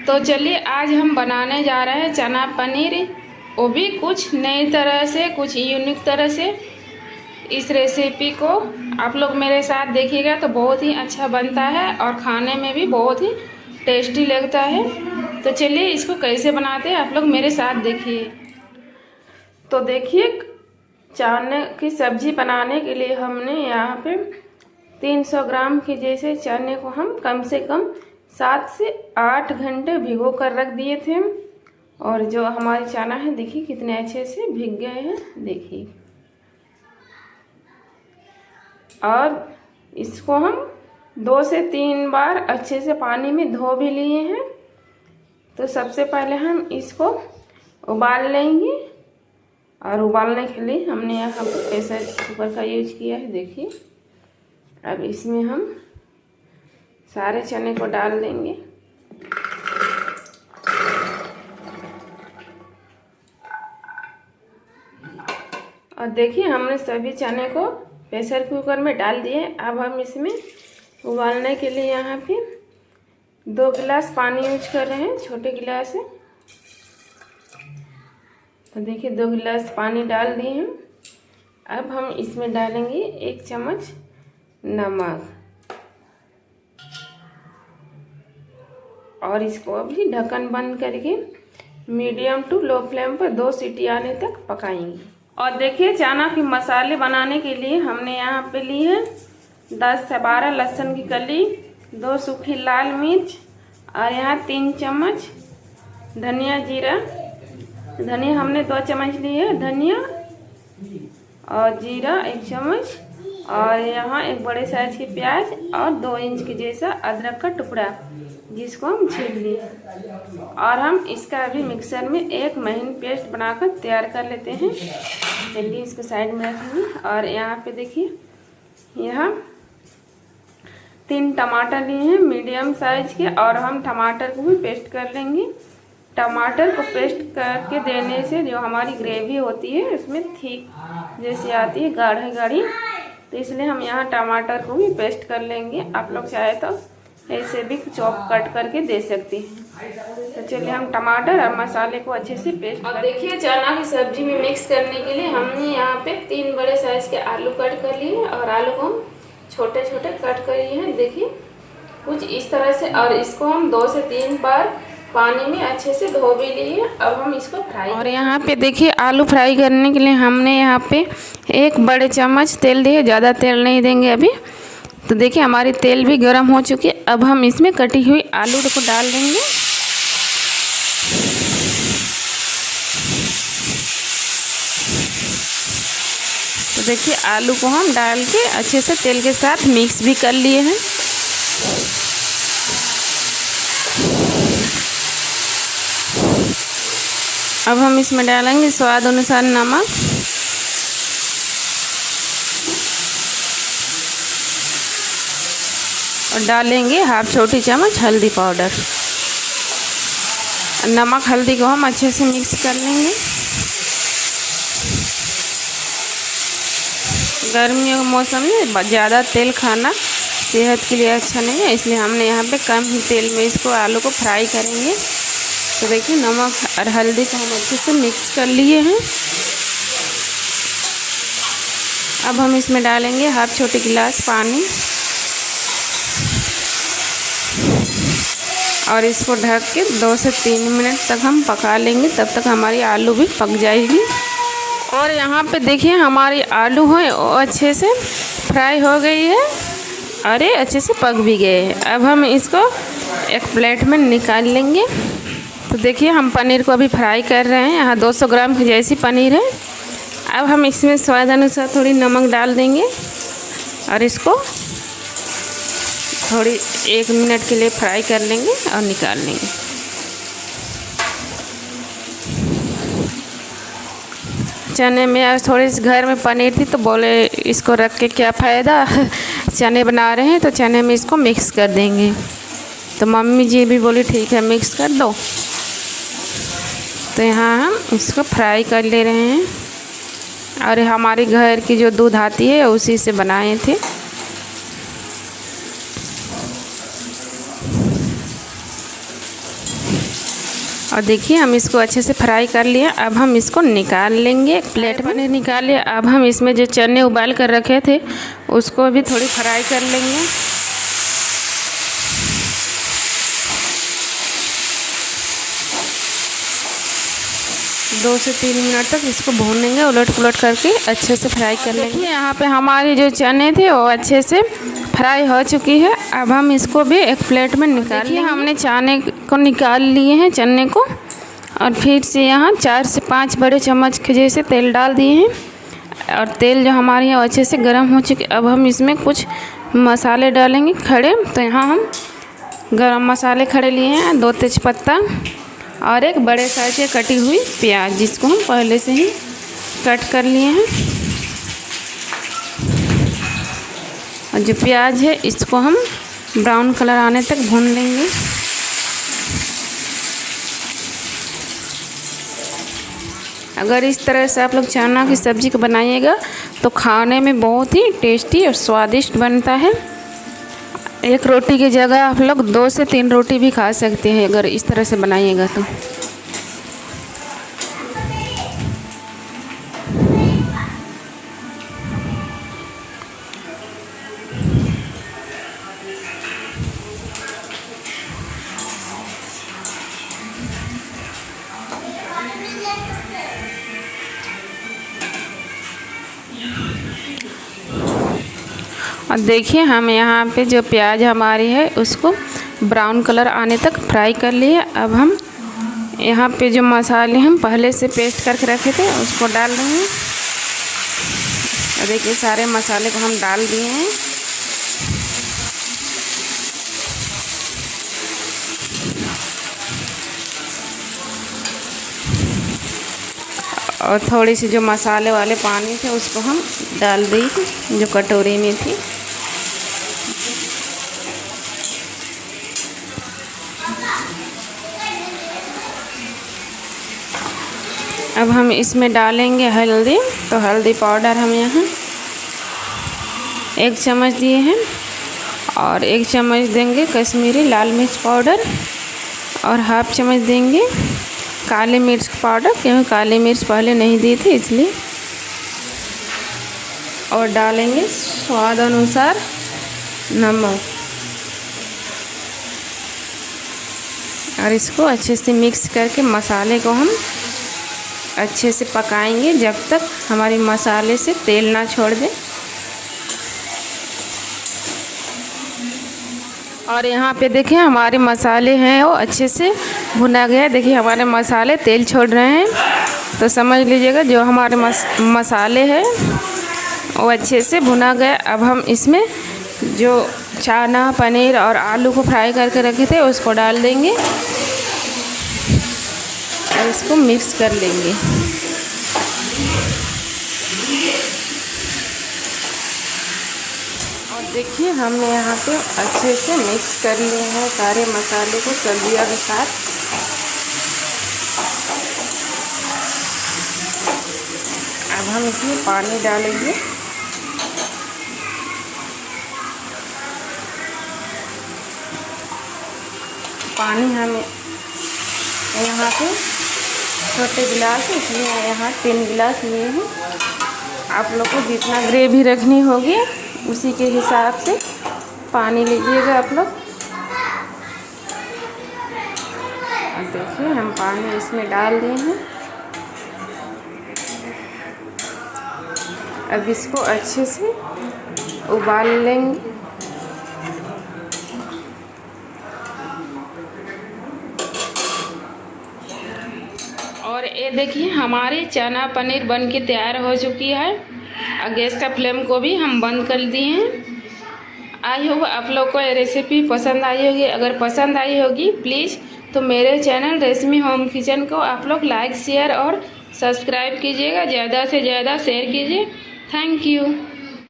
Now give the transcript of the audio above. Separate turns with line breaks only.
तो चलिए आज हम बनाने जा रहे हैं चना पनीर, वो भी कुछ नई तरह से, कुछ यूनिक तरह से। इस रेसिपी को आप लोग मेरे साथ देखिएगा तो बहुत ही अच्छा बनता है और खाने में भी बहुत ही टेस्टी लगता है। तो चलिए इसको कैसे बनाते हैं आप लोग मेरे साथ देखिए। तो देखिए, चने की सब्जी बनाने के लिए हमने यहाँ पे 300 ग्राम के जैसे चने को हम कम से कम 7 से 8 घंटे भिगो कर रख दिए थे। और जो हमारे चना है देखिए कितने अच्छे से भीग गए हैं, देखिए। और इसको हम 2 से 3 बार अच्छे से पानी में धो भी लिए हैं। तो सबसे पहले हम इसको उबाल लेंगे, और उबालने के लिए हमने यहाँ प्रेशर कुकर का यूज किया है, देखिए। अब इसमें हम सारे चने को डाल देंगे। और देखिए हमने सभी चने को प्रेशर कुकर में डाल दिए। अब हम इसमें उबालने के लिए यहाँ पे 2 गिलास पानी यूज कर रहे हैं, छोटे गिलास से। तो देखिए 2 गिलास पानी डाल दिए हैं। अब हम इसमें डालेंगे 1 चम्मच नमक, और इसको अभी ढक्कन बंद करके मीडियम टू लो फ्लेम पर 2 सीटी आने तक पकाएंगे। और देखिए चना के मसाले बनाने के लिए हमने यहाँ पे ली है 10 से 12 लहसुन की कली, 2 सूखी लाल मिर्च, और यहाँ 3 चम्मच धनिया जीरा। धनिया हमने 2 चम्मच ली है धनिया, और जीरा 1 चम्मच, और यहाँ 1 बड़े साइज की प्याज और 2 इंच के जैसा अदरक का टुकड़ा, जिसको हम छील लिए। और हम इसका अभी मिक्सर में एक महीन पेस्ट बनाकर तैयार कर लेते हैं। चलिए इसको साइड में रखेंगे। और यहाँ पे देखिए यहाँ 3 टमाटर लिए हैं मीडियम साइज के, और हम टमाटर को भी पेस्ट कर लेंगे। टमाटर को पेस्ट करके देने से जो हमारी ग्रेवी होती है उसमें थिक जैसी आती है, गाढ़ी गाढ़ी, तो इसलिए हम यहाँ टमाटर को भी पेस्ट कर लेंगे। आप लोग चाहे तो ऐसे भी चॉप कट करके दे सकते हैं। तो चलिए हम टमाटर और मसाले को अच्छे से पेस्ट। और देखिए चना की सब्जी में मिक्स करने के लिए हमने यहाँ पे 3 बड़े साइज के आलू कट कर लिए, और आलू को हम छोटे छोटे कट कर लिए हैं, देखिए कुछ इस तरह से। और इसको हम 2 से 3 बार पानी में अच्छे से धो भी लिए। अब हम इसको फ्राई। और यहाँ पे देखिए आलू फ्राई करने के लिए हमने यहाँ पे 1 बड़े चम्मच तेल दिए, ज़्यादा तेल नहीं देंगे अभी। तो देखिए हमारी तेल भी गर्म हो चुकी है। अब हम इसमें कटी हुई आलू को डाल देंगे। तो देखिए आलू को हम डाल के अच्छे से तेल के साथ मिक्स भी कर लिए हैं। अब हम इसमें डालेंगे स्वाद अनुसार नमक, और डालेंगे हाफ छोटी चम्मच हल्दी पाउडर। नमक हल्दी को हम अच्छे से मिक्स कर लेंगे। गर्मियों के मौसम में ज़्यादा तेल खाना सेहत के लिए अच्छा नहीं है, इसलिए हमने यहाँ पे कम ही तेल में इसको आलू को फ्राई करेंगे। तो देखिए नमक और हल्दी को हम अच्छे से मिक्स कर लिए हैं। अब हम इसमें डालेंगे हाफ छोटी गिलास पानी, और इसको ढक के 2 से 3 मिनट तक हम पका लेंगे, तब तक हमारी आलू भी पक जाएगी। और यहाँ पे देखिए हमारी आलू है वो अच्छे से फ्राई हो गई है, और ये अच्छे से पक भी गए हैं। अब हम इसको एक प्लेट में निकाल लेंगे। तो देखिए हम पनीर को अभी फ्राई कर रहे हैं। यहाँ 200 ग्राम की जैसी पनीर है। अब हम इसमें स्वाद अनुसार थोड़ी नमक डाल देंगे, और इसको थोड़ी 1 मिनट के लिए फ्राई कर लेंगे और निकाल लेंगे। चने में आज थोड़ी सी घर में पनीर थी, तो बोले इसको रख के क्या फ़ायदा, चने बना रहे हैं तो चने में इसको मिक्स कर देंगे। तो मम्मी जी भी बोली ठीक है मिक्स कर दो। तो यहाँ हम इसको फ्राई कर ले रहे हैं, और हमारे घर की जो दूध आती है उसी से बनाए थे। और देखिए हम इसको अच्छे से फ्राई कर लिए। अब हम इसको निकाल लेंगे एक प्लेट में। पनीर निकाल लिया। अब हम इसमें जो चने उबाल कर रखे थे उसको भी थोड़ी फ्राई कर लेंगे। दो से 3 मिनट तक इसको भून लेंगे, उलट पुलट करके अच्छे से फ्राई कर लेंगे। यहाँ पे हमारे जो चने थे वो अच्छे से फ्राई हो चुकी है। अब हम इसको भी एक प्लेट में निकाल लेंगे। हमने चने को निकाल लिए हैं, चने को, और फिर से यहाँ 4 से 5 बड़े चम्मच के जैसे तेल डाल दिए हैं। और तेल जो हमारे यहाँ अच्छे से गर्म हो चुके। अब हम इसमें कुछ मसाले डालेंगे खड़े। तो यहाँ हम गरम मसाले खड़े लिए हैं, 2 तेज़पत्ता और एक बड़े साइज की कटी हुई प्याज, जिसको हम पहले से ही कट कर लिए हैं। और जो प्याज है इसको हम ब्राउन कलर आने तक भून लेंगे। अगर इस तरह से आप लोग चना की सब्ज़ी को बनाइएगा तो खाने में बहुत ही टेस्टी और स्वादिष्ट बनता है। एक रोटी की जगह आप लोग 2 से 3 रोटी भी खा सकते हैं अगर इस तरह से बनाइएगा तो। और देखिए हम यहाँ पे जो प्याज हमारी है उसको ब्राउन कलर आने तक फ्राई कर लिए। अब हम यहाँ पे जो मसाले हम पहले से पेस्ट करके रखे थे उसको डाल देंगे। और देखिए सारे मसाले को हम डाल दिए हैं। और थोड़ी सी जो मसाले वाले पानी थे उसको हम डाल देंगे जो कटोरी में थी। अब हम इसमें डालेंगे हल्दी। तो हल्दी पाउडर हम यहाँ 1 चम्मच दिए हैं। और 1 चम्मच देंगे कश्मीरी लाल मिर्च पाउडर। और हाफ चम्मच देंगे काली मिर्च पाउडर, क्योंकि काली मिर्च पहले नहीं दी थी इसलिए। और डालेंगे स्वाद अनुसार नमक। और इसको अच्छे से मिक्स करके मसाले को हम अच्छे से पकाएंगे जब तक हमारी मसाले से तेल ना छोड़ दे। और यहाँ पे देखिए हमारे मसाले हैं वो अच्छे से भुना गया। देखिए हमारे मसाले तेल छोड़ रहे हैं। तो समझ लीजिएगा जो हमारे मसाले हैं वो अच्छे से भुना गया। अब हम इसमें जो चना, पनीर और आलू को फ्राई करके रखे थे उसको डाल देंगे और इसको मिक्स कर लेंगे। और देखिए हमने यहाँ पे अच्छे से मिक्स कर लिए हैं सारे मसाले को सब्जियों के साथ। अब हम इसमें पानी डालेंगे। पानी हमें यहाँ पे छोटे गिलास है इसलिए यहाँ 3 गिलास लिए हैं। आप लोग को जितना ग्रेवी रखनी होगी उसी के हिसाब से पानी लीजिएगा आप लोग। और देखिए हम पानी इसमें डाल दिए हैं। अब इसको अच्छे से उबाल लेंगे। और ये देखिए हमारी चना पनीर बन के तैयार हो चुकी है। और गैस का फ्लेम को भी हम बंद कर दिए हैं। आई होप आप लोग को ये रेसिपी पसंद आई होगी। अगर पसंद आई होगी प्लीज़ तो मेरे चैनल रेशमी होम किचन को आप लोग लाइक, शेयर और सब्सक्राइब कीजिएगा। ज़्यादा से ज़्यादा शेयर कीजिए। Thank you.